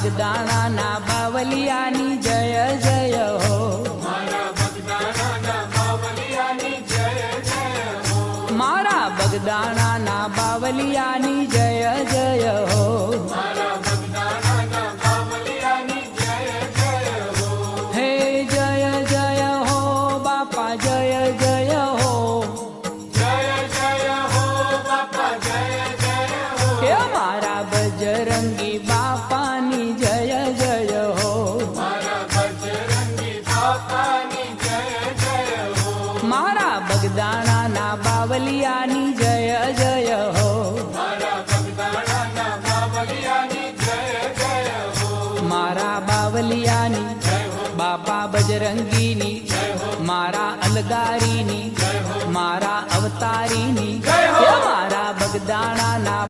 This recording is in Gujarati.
બગદાણાના બાવલિયાની જય જય હો, મારા બગદાણાના બાવલિયાની જય જય હો, મારા બગદાણાના બાવલિયાની જય જય હો, મારા બગદાણાના બાવલિયાની જય જય હો, હે જય જય હો બાપા જય જય હો, જય જય હો બાપા જય જય હો, હે મારા બજરંગી બાપાની જય જય હો, મારા બજરંગી બાપાની જય જય હો, મારા બગદાણાના બાવલિયાની જય જય હો, મારા બગદાણાના બાવલિયાની જય જય હો, મારા બાવલિયાની બાપા બજરંગીની મારા અલગારીની મારા અવતારીની હે મારા બગદાણાના